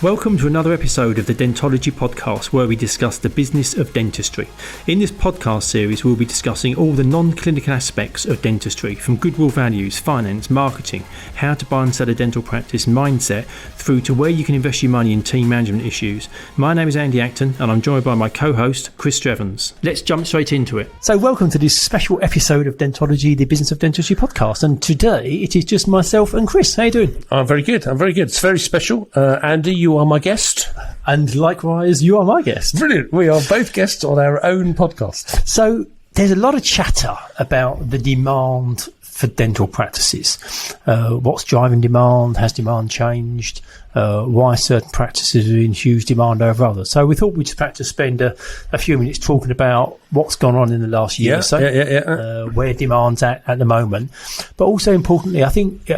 Welcome to another episode of the Dentology podcast, where we discuss the business of dentistry. In this podcast series, we'll be discussing all the non-clinical aspects of dentistry, from Goodwill values, finance, marketing, how to buy and sell a dental practice, mindset, through to where you can invest your money in team management issues. My name is Andy Acton, and I'm joined by my co-host, Chris Strevens. Let's jump straight into it. So welcome to this special episode of Dentology, the business of dentistry podcast. And today, it is just myself and Chris. How you doing? I'm very good. It's very special. Andy, you are my guest. And likewise, you are my guest. Brilliant. We are both guests on our own podcast. So there's a lot of chatter about the demand for dental practices. What's driving demand? Has demand changed? Why certain practices are in huge demand over others? So we thought we'd just to spend a few minutes talking about what's gone on in the last year or so, where demand's at the moment. But also importantly, I think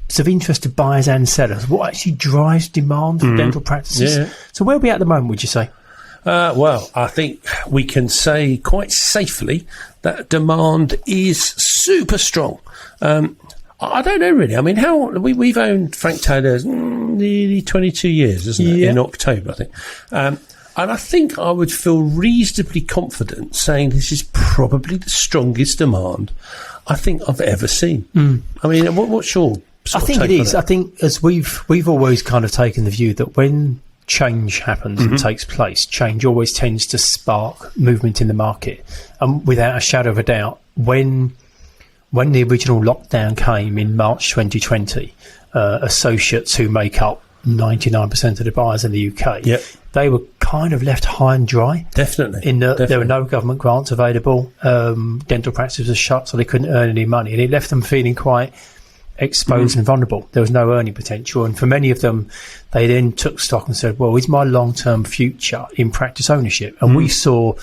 it's of interest to buyers and sellers. What actually drives demand for dental practices? Yeah. So where are we at the moment, would you say? Well, I think we can say quite safely that demand is super strong. I don't know really. I mean, we've owned Frank Taylor's nearly 22 years, isn't it? In October, I think. And I think I would feel reasonably confident saying this is probably the strongest demand I think I've ever seen. I mean, what's your I think it is. I think as we've always kind of taken the view that when change happens and takes place, change always tends to spark movement in the market. And without a shadow of a doubt, when the original lockdown came in March 2020, associates who make up 99% of the buyers in the UK, they were kind of left high and dry. Definitely. There were no government grants available. Dental practices were shut, so they couldn't earn any money. And it left them feeling quite exposed and vulnerable. There was no earning potential, and for many of them they then took stock and said, well, is my long-term future in practice ownership? And we saw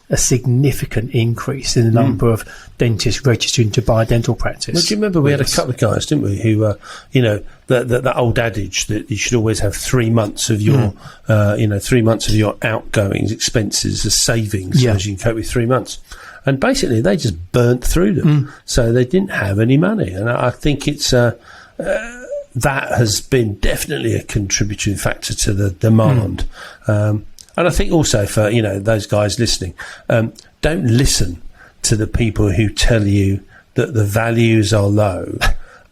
a significant increase in the number of dentists registering to buy a dental practice. Well, do you remember we had a couple of guys, didn't we, who that old adage that you should always have 3 months of your 3 months of your outgoings, expenses as savings, so as you can cope with 3 months. And basically, they just burnt through them. So they didn't have any money. And I think it's that has been definitely a contributing factor to the demand. And I think also for, those guys listening, don't listen to the people who tell you that the values are low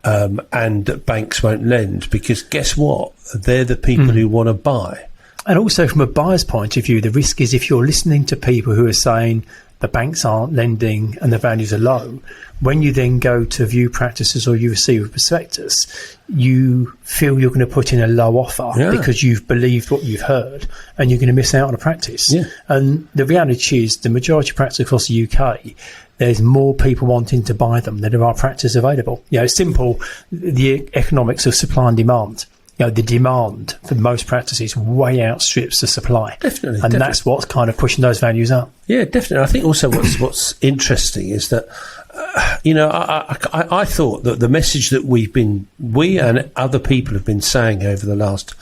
and that banks won't lend, because guess what? They're the people who want to buy. And also from a buyer's point of view, the risk is if you're listening to people who are saying the banks aren't lending and the values are low, when you then go to view practices or you receive a prospectus, you feel you're going to put in a low offer because you've believed what you've heard, and you're going to miss out on a practice. And the reality is the majority of practices across the UK, there's more people wanting to buy them than there are practices available. It's simple, the economics of supply and demand. The demand for most practices way outstrips the supply. Definitely. That's what's kind of pushing those values up. Yeah, definitely. I think also what's interesting is that, I thought that the message that we and other people have been saying over the last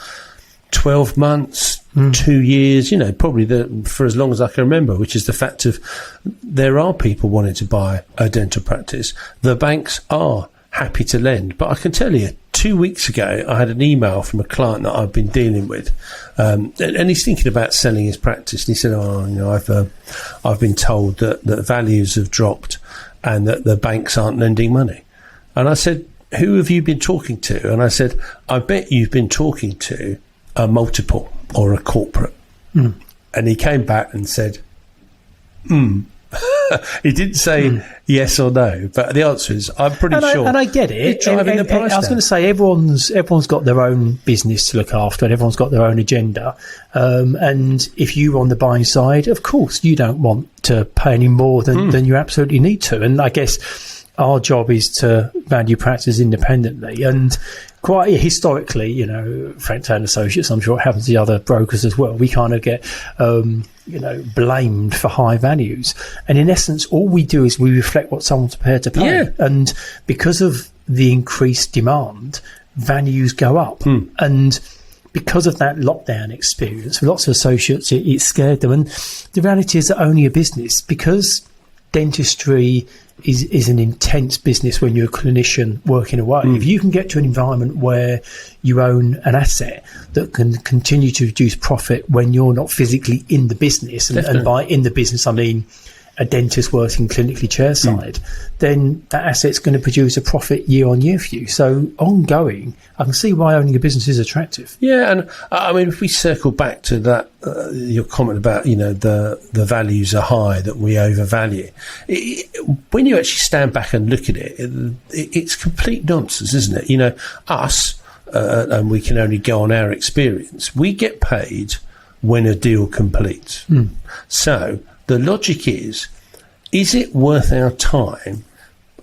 12 months, 2 years, probably for as long as I can remember, which is the fact of there are people wanting to buy a dental practice. The banks are happy to lend. But I can tell you, 2 weeks ago, I had an email from a client that I've been dealing with, and he's thinking about selling his practice. And he said, I've been told that values have dropped and that the banks aren't lending money. And I said, who have you been talking to? And I said, I bet you've been talking to a multiple or a corporate. And he came back and said, He didn't say yes or no, but the answer is, I'm pretty sure. And I get it. It's driving the price down. I was going to say, everyone's got their own business to look after, and everyone's got their own agenda. And if you're on the buying side, of course, you don't want to pay any more than you absolutely need to. And I guess our job is to value practice independently. And quite historically, Frank Taylor Associates, I'm sure it happens to the other brokers as well, we kind of get blamed for high values. And in essence, all we do is we reflect what someone's prepared to pay. And because of the increased demand, values go up. And because of that lockdown experience, for lots of associates, it scared them. And the reality is that owning a business, because dentistry is an intense business when you're a clinician working away. If you can get to an environment where you own an asset that can continue to reduce profit when you're not physically in the business, and by in the business I mean a dentist working clinically chairside, then that asset's going to produce a profit year on year for you. So ongoing, I can see why owning a business is attractive. Yeah, and I mean, if we circle back to that, your comment about, the values are high, that we overvalue. When you actually stand back and look at it, it's complete nonsense, isn't it? Us, and we can only go on our experience, we get paid when a deal completes. So the logic is it worth our time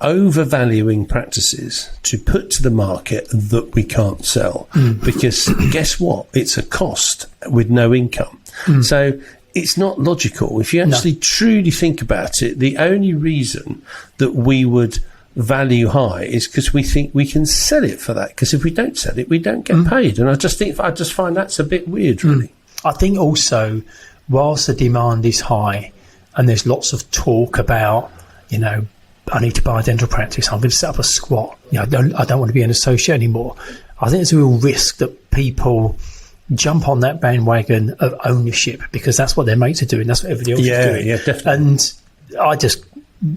overvaluing practices to put to the market that we can't sell? Because guess what? It's a cost with no income. So it's not logical. If you actually truly think about it, the only reason that we would value high is because we think we can sell it for that. Because if we don't sell it, we don't get paid. And I just find that's a bit weird, really. I think also, whilst the demand is high, and there's lots of talk about, I need to buy a dental practice, I'm going to set up a squat, I don't want to be an associate anymore. I think there's a real risk that people jump on that bandwagon of ownership because that's what their mates are doing, that's what everybody else is doing. Yeah, definitely. And I just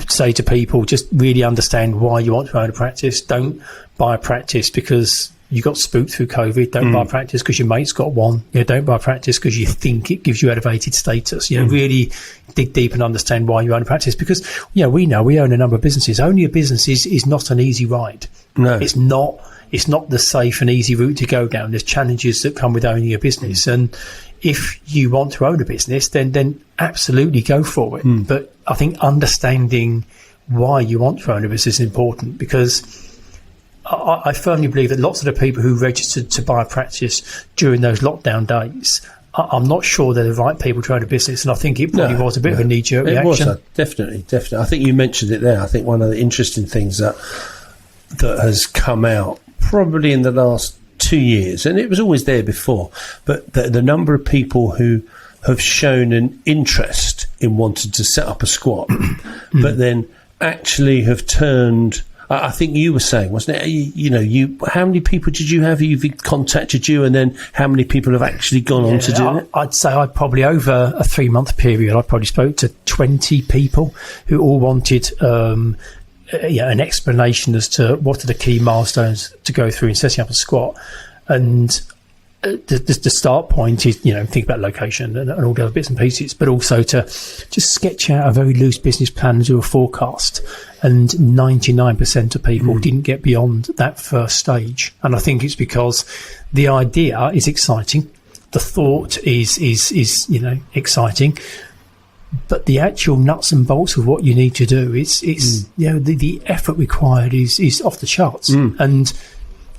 say to people, just really understand why you want to own a practice. Don't buy a practice because you got spooked through COVID. Don't buy a practice because your mate's got one. Don't buy a practice because you think it gives you elevated status. Really dig deep and understand why you own a practice, because we know we own a number of businesses. Owning a business is not an easy ride. No, it's not the safe and easy route to go down. There's challenges that come with owning a business, and if you want to own a business, then absolutely go for it. But I think understanding why you want to own a business is important, because I firmly believe that lots of the people who registered to buy a practice during those lockdown days, I'm not sure they're the right people to own a business, and I think it probably was a bit of a knee-jerk reaction. It was, definitely. I think you mentioned it there. I think one of the interesting things that has come out probably in the last 2 years, and it was always there before, but the number of people who have shown an interest in wanting to set up a squat, but then actually have turned... I think you were saying, wasn't it? How many people did you have who've contacted you, and then how many people have actually gone on to do it? I'd say probably over a 3-month period, I probably spoke to 20 people who all wanted an explanation as to what are the key milestones to go through in setting up a squat. And the start point is, think about location and all the other bits and pieces, but also to just sketch out a very loose business plan and do a forecast. And 99% of people didn't get beyond that first stage. And I think it's because the idea is exciting. The thought is exciting. But the actual nuts and bolts of what you need to do, the effort required is off the charts. And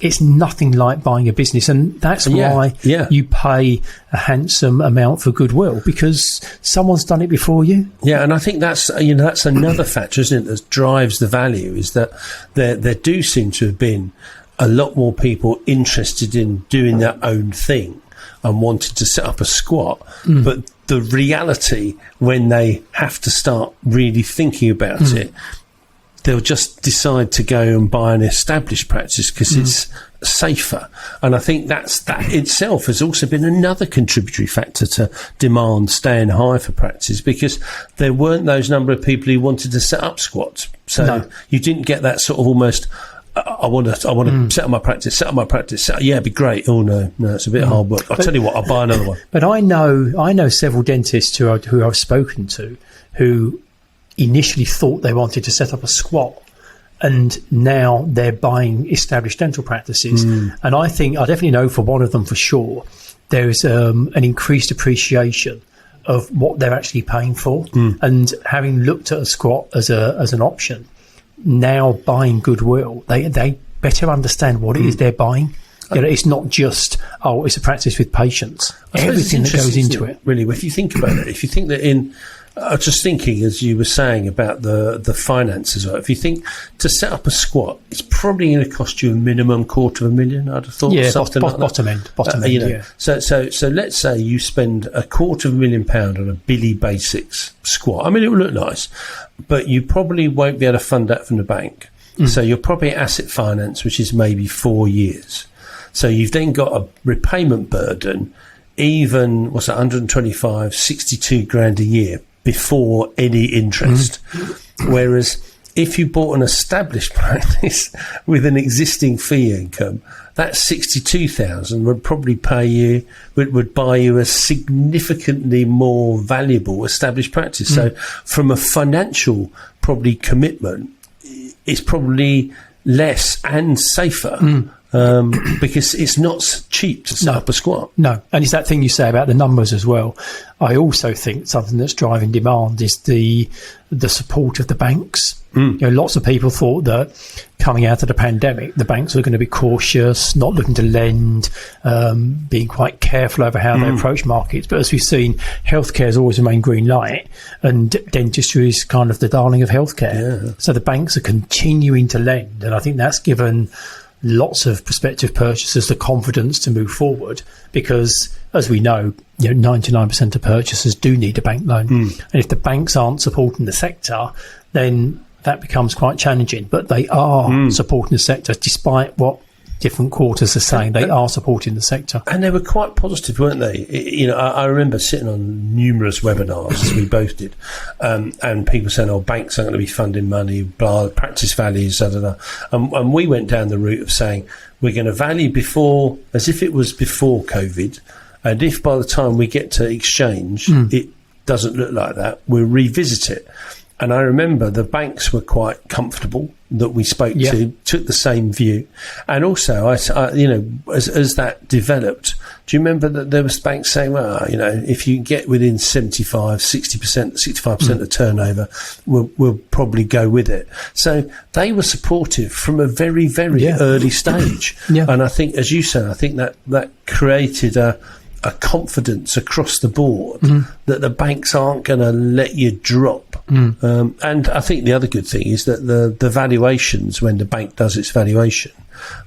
it's nothing like buying a business, and that's why you pay a handsome amount for Goodwill, because someone's done it before you. Yeah, and I think that's another factor, isn't it, that drives the value, is that there do seem to have been a lot more people interested in doing their own thing and wanted to set up a squat, but the reality, when they have to start really thinking about it, they'll just decide to go and buy an established practice because it's safer. And I think that itself has also been another contributory factor to demand staying high for practice, because there weren't those number of people who wanted to set up squats. So you didn't get that sort of almost, I want to set up my practice. Yeah, it'd be great. Oh, no, it's a bit hard work. I'll tell you what, I'll buy another one. But I know several dentists who I've spoken to who initially thought they wanted to set up a squat, and now they're buying established dental practices. And I definitely know for one of them for sure, there's an increased appreciation of what they're actually paying for. And having looked at a squat as an option, now buying Goodwill, they better understand what it is they're buying. It's not just, it's a practice with patients. Everything that goes into it. Really, if you think about it, if you think that in I was just thinking, as you were saying about the finances, if you think to set up a squat, it's probably going to cost you a minimum $250,000, I'd have thought. Yeah, something like bottom end, yeah. So let's say you spend £250,000 on a Billy Basics squat. I mean, it will look nice, but you probably won't be able to fund that from the bank. So you're probably asset finance, which is maybe 4 years. So you've then got a repayment burden, even, 125, 62 grand a year before any interest. Whereas if you bought an established practice with an existing fee income, that 62,000 would probably pay you, would buy you a significantly more valuable established practice. So from a financial probably commitment, it's probably less and safer. Because it's not cheap to set up a squat. No, and it's that thing you say about the numbers as well. I also think something that's driving demand is the support of the banks. You know, lots of people thought that coming out of the pandemic, the banks were going to be cautious, not looking to lend, being quite careful over how they approach markets. But as we've seen, healthcare has always remained green light, and dentistry is kind of the darling of healthcare. Yeah. So the banks are continuing to lend, and I think that's given lots of prospective purchasers the confidence to move forward, because as we know, 99% of purchasers do need a bank loan. And if the banks aren't supporting the sector, then that becomes quite challenging. But they are supporting the sector, despite what different quarters are saying. They are supporting the sector. And they were quite positive, weren't they? I remember sitting on numerous webinars, as we both did, and people saying, banks aren't going to be funding money, blah, practice values, da, da, da. And we went down the route of saying, we're going to value before, as if it was before COVID, and if by the time we get to exchange, it doesn't look like that, we'll revisit it. And I remember the banks were quite comfortable that we spoke to, took the same view. And also, as that developed, do you remember that there was banks saying, if you get within 75, 60%, 65% of turnover, we'll probably go with it. So they were supportive from a very, very early stage. And I think, as you said, I think that created a confidence across the board that the banks aren't going to let you drop. And I think the other good thing is that the valuations, when the bank does its valuation,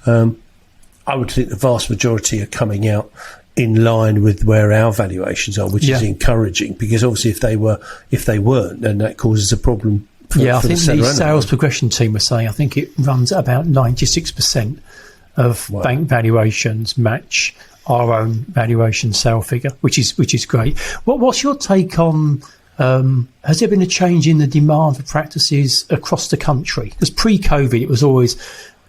I would think the vast majority are coming out in line with where our valuations are, which is encouraging, because obviously if they weren't, then that causes a problem. I think the sales progression team was saying, I think it runs at about 96% of bank valuations match our own valuation sale figure, which is great. What's your take on, has there been a change in the demand for practices across the country? Because pre-COVID, it was always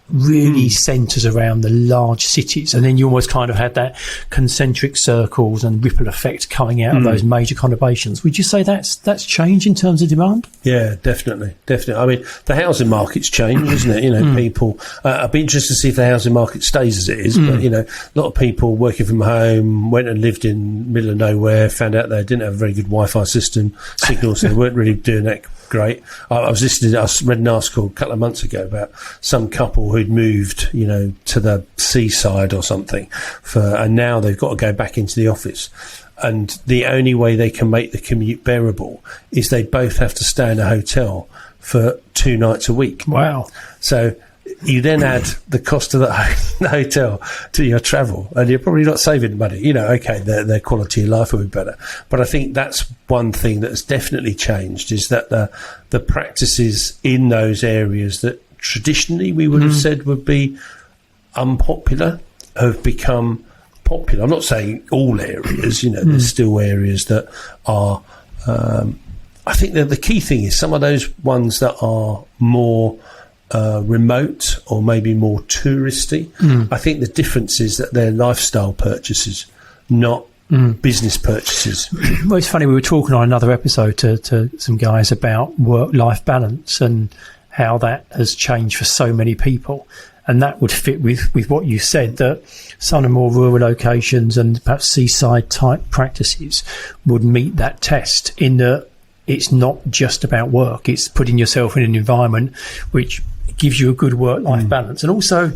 really centres around the large cities, and then you almost kind of had that concentric circles and ripple effect coming out of those major conurbations. Would you say that's changed in terms of demand? Yeah, definitely. I mean, the housing market's changed, isn't it? People, I'd be interested to see if the housing market stays as it is, but a lot of people working from home went and lived in the middle of nowhere, found out they didn't have a very good Wi-Fi signal, so they weren't really doing that great. I read an article a couple of months ago about some couple who'd moved, to the seaside or something, and now they've got to go back into the office. And the only way they can make the commute bearable is they both have to stay in a hotel for 2 nights a week. Wow. So you then add the cost of the hotel to your travel, and you're probably not saving money. Their quality of life will be better. But I think that's one thing that has definitely changed, is that the practices in those areas that traditionally we would have said would be unpopular have become popular. I'm not saying all areas, there's still areas that are, I think that the key thing is some of those ones that are more remote or maybe more touristy. I think the difference is that they're lifestyle purchases, not business purchases. Well, it's funny, we were talking on another episode to some guys about work-life balance and how that has changed for so many people, and that would fit with what you said, that some of the more rural locations and perhaps seaside type practices would meet that test, in that it's not just about work, it's putting yourself in an environment which gives you a good work-life balance. And also,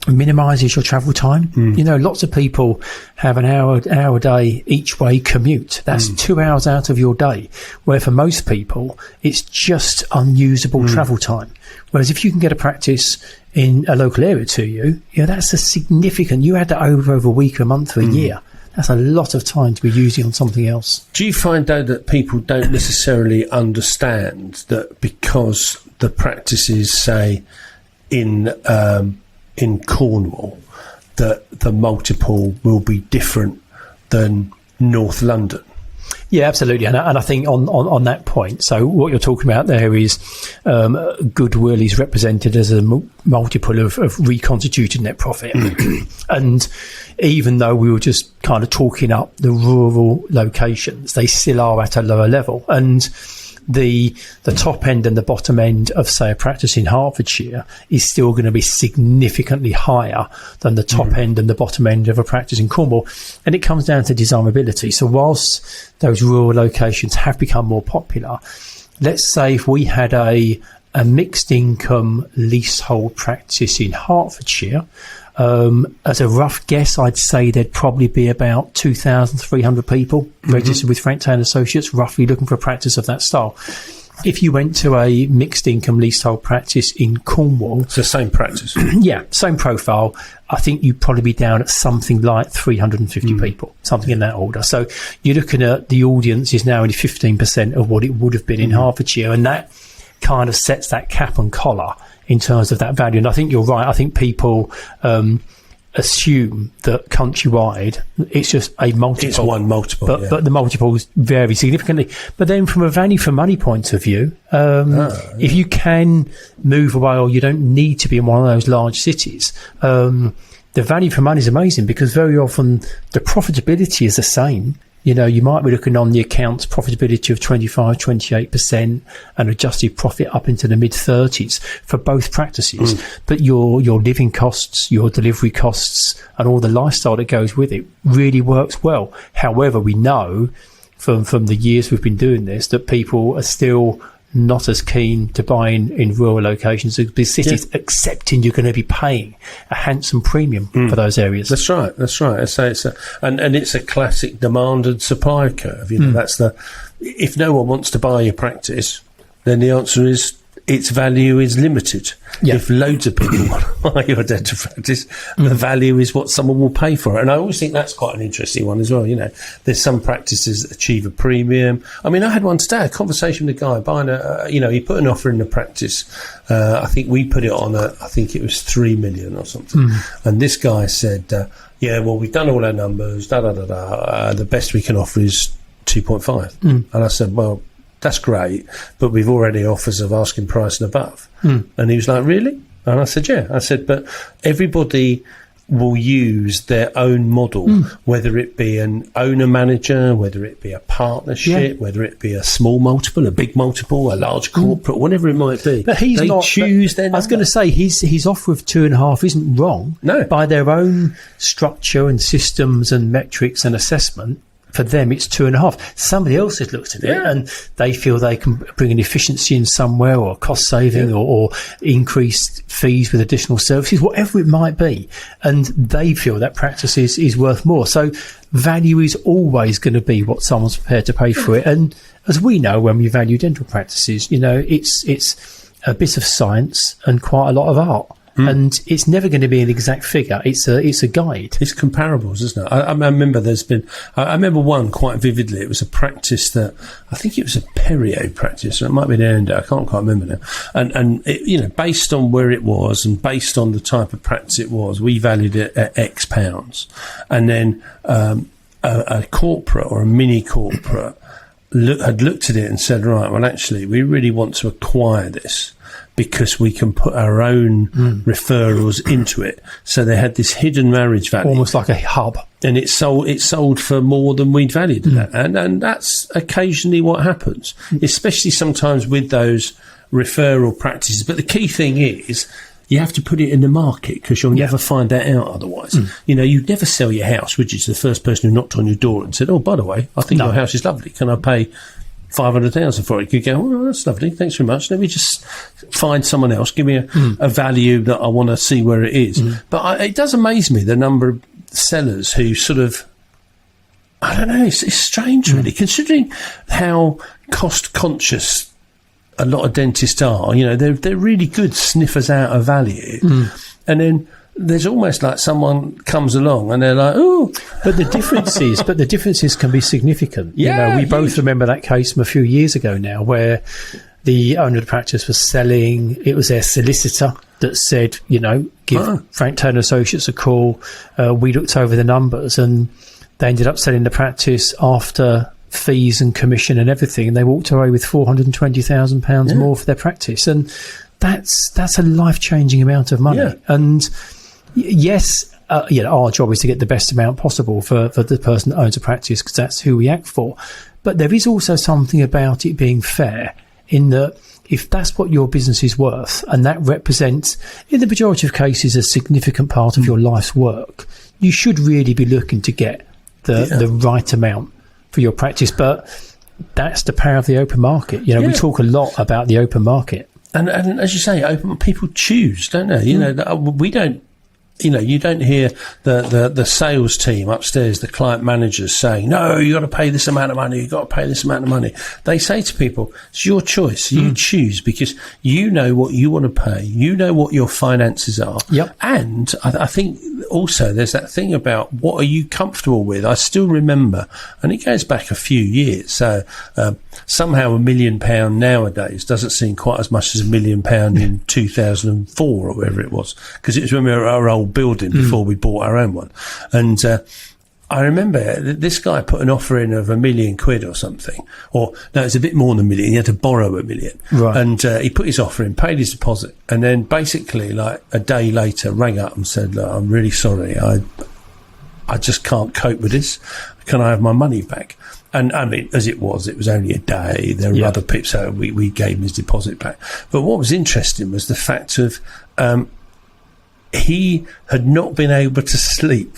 minimises your travel time. Lots of people have an hour a day each way commute. That's 2 hours out of your day, where for most people it's just unusable travel time. Whereas if you can get a practice in a local area to you, that's a significant. You add that over a week, a month, or a year. That's a lot of time to be using on something else. Do you find, though, that people don't necessarily understand that because the practice is, say, in Cornwall, that the multiple will be different than North London? Yeah, absolutely. And I think on that point, so what you're talking about there is Goodwill is represented as a multiple of reconstituted net profit. And even though we were just kind of talking up the rural locations, they still are at a lower level. And the top end and the bottom end of, say, a practice in Hertfordshire is still going to be significantly higher than the top end and the bottom end of a practice in Cornwall. And it comes down to desirability. So whilst those rural locations have become more popular, let's say if we had a mixed income leasehold practice in Hertfordshire, as a rough guess, I'd say there'd probably be about 2,300 people registered with Frank Taylor Associates, roughly looking for a practice of that style. If you went to a mixed income leasehold practice in Cornwall, it's the same practice. Yeah, same profile. I think you'd probably be down at something like 350 people, something in that order. So you're looking at the audience is now only 15% of what it would have been in Hertfordshire, and that kind of sets that cap and collar in terms of that value. And I think you're right. I think people assume that countrywide it's just a multiple. It's one multiple, but the multiples vary significantly. But then from a value for money point of view, if you can move away or you don't need to be in one of those large cities, the value for money is amazing because very often the profitability is the same. You might be looking on the accounts profitability of 25, 28% and adjusted profit up into the mid-30s for both practices. But your living costs, your delivery costs and all the lifestyle that goes with it really works well. However, we know from the years we've been doing this that people are still not as keen to buy in rural locations as big cities, accepting you're going to be paying a handsome premium for those areas. That's right. I say and it's a classic demand and supply curve. That's if no one wants to buy your practice, then the answer is its value is limited. Yeah. If loads of people want to buy your dental practice, the value is what someone will pay for it. And I always think that's quite an interesting one as well. There's some practices that achieve a premium. I mean, I had one today, a conversation with a guy buying he put an offer in the practice. I think we put it on I think it was 3 million or something. And this guy said, well, we've done all our numbers, the best we can offer is 2.5. And I said, well, that's great, but we've already offers of asking price and above. And he was like, really? And I said, yeah. I said, but everybody will use their own model, whether it be an owner-manager, whether it be a partnership, whether it be a small multiple, a big multiple, a large corporate, whatever it might be. But they choose their number. I was going to say, his offer of 2.5 isn't wrong. No. By their own structure and systems and metrics and assessment, for them, it's 2.5. Somebody else has looked at it and they feel they can bring an efficiency in somewhere or cost saving or increased fees with additional services, whatever it might be. And they feel that practice is worth more. So value is always going to be what someone's prepared to pay for it. And as we know, when we value dental practices, it's a bit of science and quite a lot of art. And it's never going to be an exact figure. It's a guide. It's comparables, isn't it? I remember I remember one quite vividly. It was a practice that, I think it was a perio practice, or it might be an endo, I can't quite remember now. And it, based on where it was and based on the type of practice it was, we valued it at X pounds. And then a corporate or a mini corporate had looked at it and said, right, well, actually, we really want to acquire this, because we can put our own referrals into it. So they had this hidden marriage value. Almost like a hub. And it sold for more than we'd valued it at. And that's occasionally what happens, especially sometimes with those referral practices. But the key thing is, you have to put it in the market, because you'll never find that out otherwise. You'd never sell your house, would you, to the first person who knocked on your door and said, oh, by the way, I think your house is lovely. Can I pay 500,000 for it. You could go, oh, that's lovely, thanks very much. Let me just find someone else. Give me a value that I want to see where it is. But it does amaze me, the number of sellers who sort of, I don't know, it's strange really, considering how cost conscious a lot of dentists are. You know, they're really good sniffers out of value. And then there's almost like someone comes along and they're like, oh. But the differences can be significant. Yeah, you know, we both remember that case from a few years ago now, where the owner of the practice was selling. It was their solicitor that said, you know, give Frank Taylor Associates a call. We looked over the numbers, and they ended up selling the practice after fees and commission and everything, and they walked away with £420,000 more for their practice. And that's a life-changing amount of money. Yeah. And yes, you know, our job is to get the best amount possible for the person that owns a practice, because that's who we act for. But there is also something about it being fair, in that if that's what your business is worth, and that represents, in the majority of cases, a significant part of your life's work, you should really be looking to get the right amount for your practice. But that's the power of the open market. You know, we talk a lot about the open market. And as you say, people choose, don't they? You know, we don't. You know, you don't hear the sales team upstairs, the client managers saying, no, you got to pay this amount of money, you got to pay this amount of money. They say to people, it's your choice. You choose, because you know what you want to pay. You know what your finances are. Yep. And I think also there's that thing about, what are you comfortable with? I still remember, and it goes back a few years. So somehow £1 million nowadays doesn't seem quite as much as £1 million in 2004 or whatever it was, because it was when we were our old building before we bought our own one. And I remember this guy put an offer in of £1 million or something, or no, it's a bit more than £1 million. He had to borrow £1 million, right? And he put his offer in, paid his deposit, and then basically, like a day later, rang up and said, look, I'm really sorry, I just can't cope with this. Can I have my money back? And I mean, as it was only a day. There were other people, so we gave him his deposit back. But what was interesting was the fact of he had not been able to sleep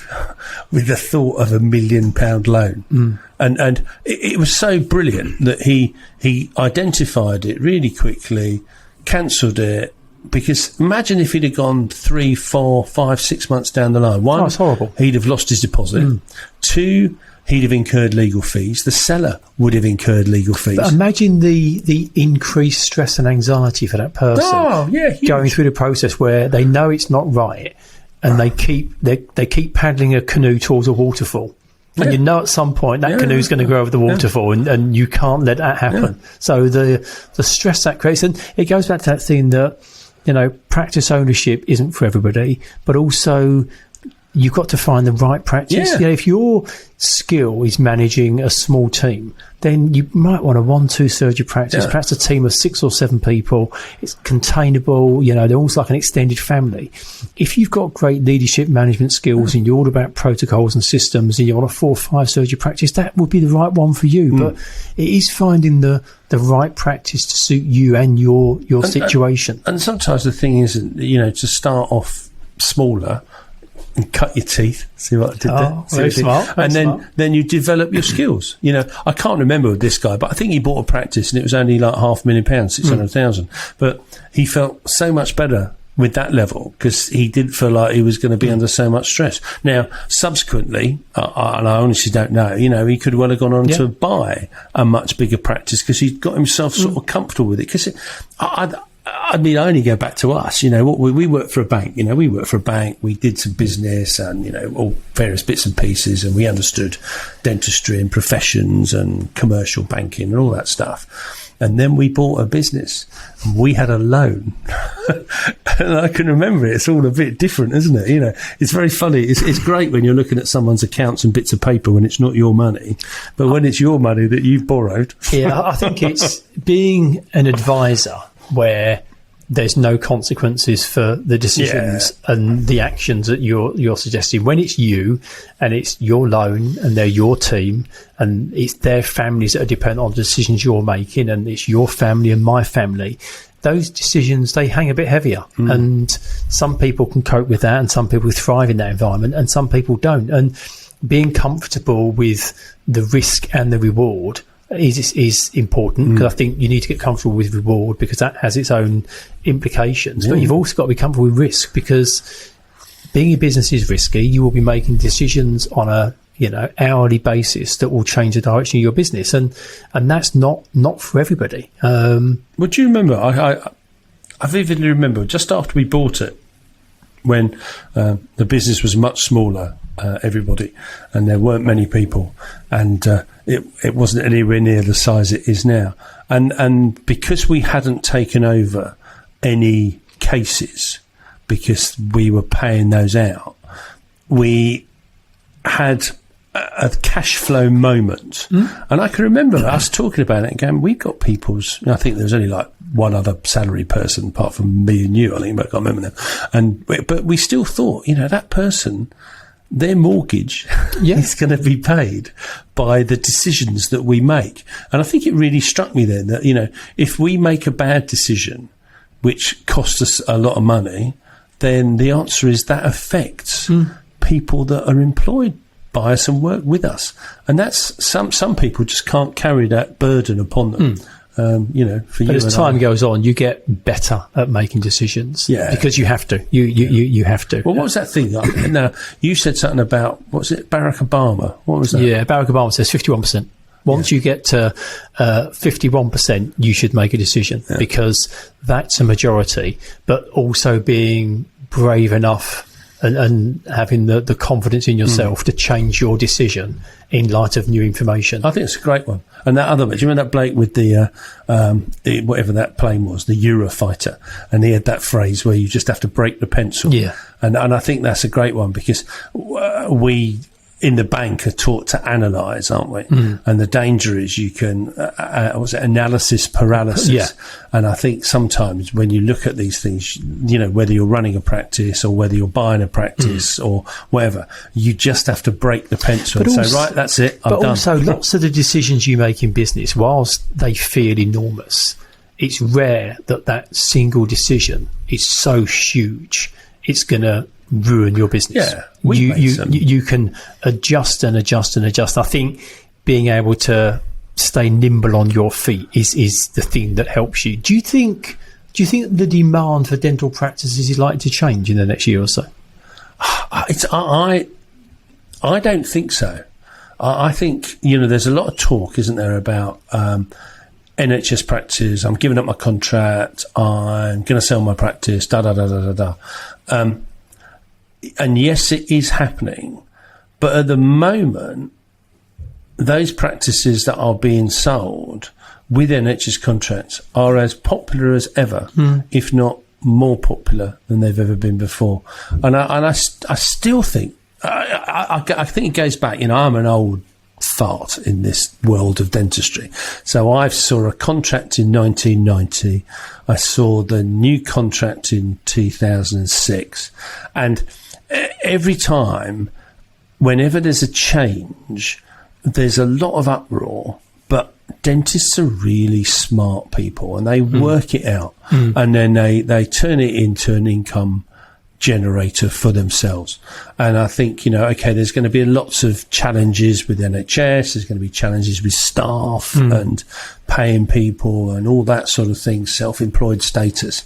with the thought of £1 million loan. And it was so brilliant that he identified it really quickly, cancelled it, because imagine if he'd have gone 3, 4, 5, 6 months down the line. One, that's horrible. He'd have lost his deposit. Two, he'd have incurred legal fees. The seller would have incurred legal fees. But imagine the increased stress and anxiety for that person. Oh, yeah, huge. Going through the process where they know it's not right, and they keep paddling a canoe towards a waterfall. And you know at some point that canoe's going to go over the waterfall, and you can't let that happen. So the stress that creates, and it goes back to that thing that, you know, practice ownership isn't for everybody, but also you've got to find the right practice. You know, if your skill is managing a small team, then you might want a 1-2 surgery practice, perhaps a team of 6 or 7 people. It's containable, you know, they're almost like an extended family. If you've got great leadership management skills and you're all about protocols and systems, and you want a 4 or 5 surgery practice, that would be the right one for you. But it is finding the right practice to suit you and your situation. And sometimes the thing is, you know, to start off smaller and cut your teeth. See what I did there? Very smart. And then you develop your skills. You know, I can't remember with this guy, but I think he bought a practice and it was only like £500,000, 600,000. But he felt so much better with that level, because he didn't feel like he was going to be under so much stress. Now, subsequently, and I honestly don't know, you know, he could well have gone on to buy a much bigger practice, because he'd got himself sort of comfortable with it. Because I mean, I only go back to us, you know, we worked for a bank, we did some business and, you know, all various bits and pieces, and we understood dentistry and professions and commercial banking and all that stuff. And then we bought a business and we had a loan. And I can remember it. It's all a bit different, isn't it? You know, it's very funny. It's great when you're looking at someone's accounts and bits of paper when it's not your money, but when it's your money that you've borrowed. Yeah, I think it's being an advisor where there's no consequences for the decisions and the actions that you're suggesting. When it's you and it's your loan and they're your team and it's their families that are dependent on the decisions you're making, and it's your family and my family, those decisions, they hang a bit heavier. And some people can cope with that, and some people thrive in that environment, and some people don't. And being comfortable with the risk and the reward is important, because I think you need to get comfortable with reward, because that has its own implications. But you've also got to be comfortable with risk, because being in business is risky. You will be making decisions on a hourly basis that will change the direction of your business, and that's not for everybody. Would you remember? I vividly remember just after we bought it, when the business was much smaller, everybody, and there weren't many people, and it wasn't anywhere near the size it is now, and because we hadn't taken over any cases, because we were paying those out, we had a cash flow moment. And I can remember us talking about it and going, we got people's, I think there was only like one other salary person apart from me and you, I think, but I can't remember them. But we still thought, that person, their mortgage is going to be paid by the decisions that we make. And I think it really struck me then that, if we make a bad decision which costs us a lot of money, then the answer is that affects people that are employed by us and work with us, and that's some people just can't carry that burden upon them. For you. But as time goes on, you get better at making decisions, because you have to. You have to. Well, what was that thing? Now you said something about, what was it, Barack Obama? What was that? Yeah, Barack Obama says 51%. Once you get to 51%, you should make a decision, because that's a majority. But also being brave enough and having the confidence in yourself to change your decision in light of new information. I think it's a great one. And that other bit, do you remember that bloke with the whatever that plane was, the Eurofighter, and he had that phrase where you just have to break the pencil. Yeah. And I think that's a great one, because we in the bank are taught to analyse, aren't we? And the danger is you can, analysis paralysis. Yeah. And I think sometimes when you look at these things, whether you're running a practice or whether you're buying a practice or whatever, you just have to break the pencil and say, right, that's it, I'm done. But also, lots of the decisions you make in business, whilst they feel enormous, it's rare that single decision is so huge it's going to ruin your business. Yeah, you can adjust and adjust and adjust. I think being able to stay nimble on your feet is the thing that helps you. Do you think the demand for dental practices is likely to change in the next year or so? I don't think so. I think there's a lot of talk, isn't there, about NHS practice. I'm giving up my contract. I'm going to sell my practice. And yes, it is happening, but at the moment, those practices that are being sold with NHS contracts are as popular as ever, if not more popular than they've ever been before. And I still think, I think it goes back, I'm an old fart in this world of dentistry. So I saw a contract in 1990. I saw the new contract in 2006. And every time, whenever there's a change, there's a lot of uproar, but dentists are really smart people and they work it out and then they turn it into an income generator for themselves. And I think, there's going to be lots of challenges with NHS, there's going to be challenges with staff and paying people and all that sort of thing, self-employed status.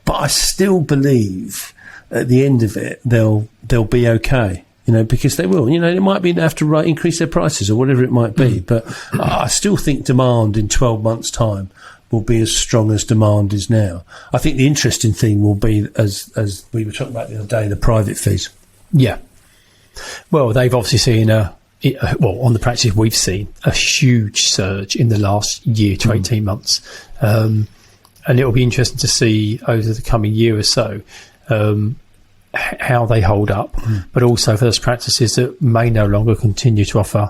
But I still believe at the end of it, they'll be okay, because they will. It might be they have to increase their prices or whatever it might be. But I still think demand in 12 months' time will be as strong as demand is now. I think the interesting thing will be, as we were talking about the other day, the private fees. Yeah. Well, they've obviously seen on the practice we've seen a huge surge in the last year to 18 months. And it'll be interesting to see over the coming year or so how they hold up, but also for those practices that may no longer continue to offer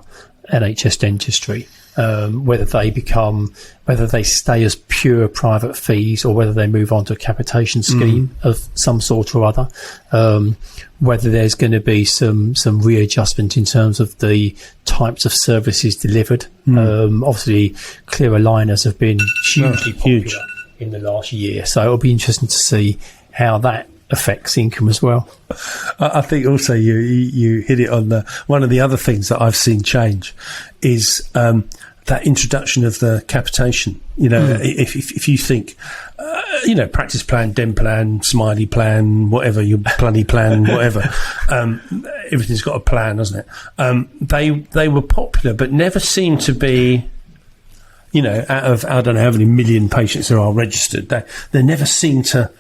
NHS dentistry, whether they stay as pure private fees or whether they move on to a capitation scheme of some sort or other, whether there's going to be some readjustment in terms of the types of services delivered. Obviously, clear aligners have been hugely popular in the last year, so it'll be interesting to see how that affects income as well. I think also you hit it on one of the other things that I've seen change is that introduction of the capitation. If you think, practice plan, den plan, smiley plan, whatever, your bloody plan, whatever, everything's got a plan, doesn't it? They were popular, but never seemed to be, out of, I don't know how many million patients there are registered, they never seem to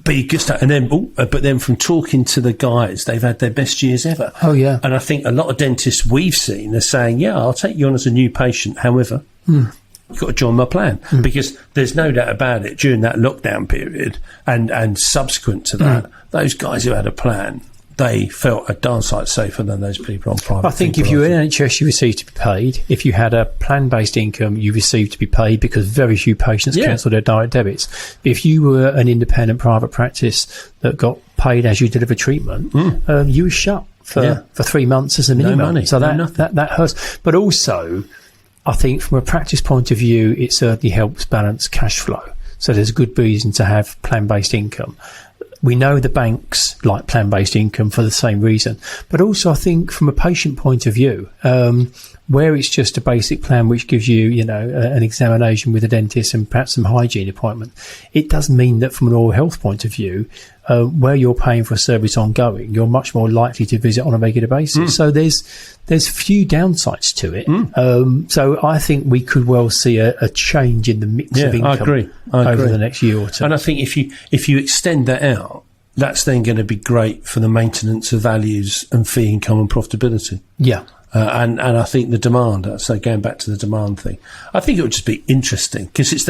be good stuff. And then, but then from talking to the guys, they've had their best years ever. Oh, yeah. And I think a lot of dentists we've seen are saying, I'll take you on as a new patient. However, you've got to join my plan. Because there's no doubt about it, during that lockdown period and subsequent to that, those guys who had a plan, they felt a darn sight safer than those people on private. I think if you were in NHS, you received to be paid. If you had a plan-based income, you received to be paid, because very few patients cancel their direct debits. But if you were an independent private practice that got paid as you deliver treatment, you were shut for 3 months as a minimum. No money, so that hurts. But also, I think from a practice point of view, it certainly helps balance cash flow. So there's a good reason to have plan-based income. We know the banks like plan-based income for the same reason. But also, I think from a patient point of view, where it's just a basic plan which gives you, an examination with a dentist and perhaps some hygiene appointment, it does mean that from an oral health point of view, where you're paying for a service ongoing, you're much more likely to visit on a regular basis. So there's few downsides to it. So I think we could well see a change in the mix of income I agree. over the next year or two. And I think if you extend that out, that's then going to be great for the maintenance of values and fee income and profitability. Yeah. And I think the demand, so going back to the demand thing, I think it would just be interesting, because it's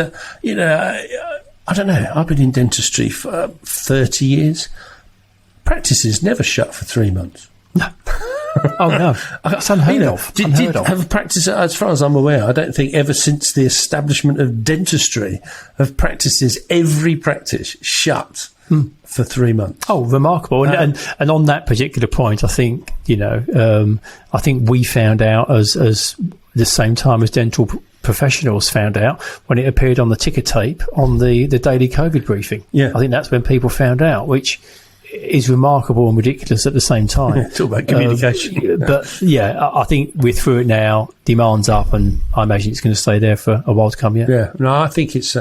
I don't know, I've been in dentistry for 30 years. Practices never shut for 3 months. No. Oh, no. That's unheard of. Did have a practice, as far as I'm aware, I don't think ever since the establishment of dentistry, of practices, every practice shut for 3 months. Oh, remarkable. And on that particular point, I think, I think we found out as the same time as dental professionals found out, when it appeared on the ticker tape on the daily COVID briefing. Yeah. I think that's when people found out, which is remarkable and ridiculous at the same time. It's all about communication. But I think we're through it now. Demand's up, and I imagine it's going to stay there for a while to come. Yeah. No, I think it's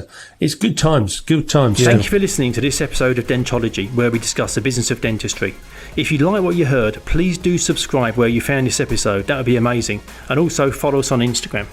good times. Good times. Yeah. Thank you for listening to this episode of Dentology, where we discuss the business of dentistry. If you like what you heard, please do subscribe where you found this episode. That would be amazing. And also follow us on Instagram.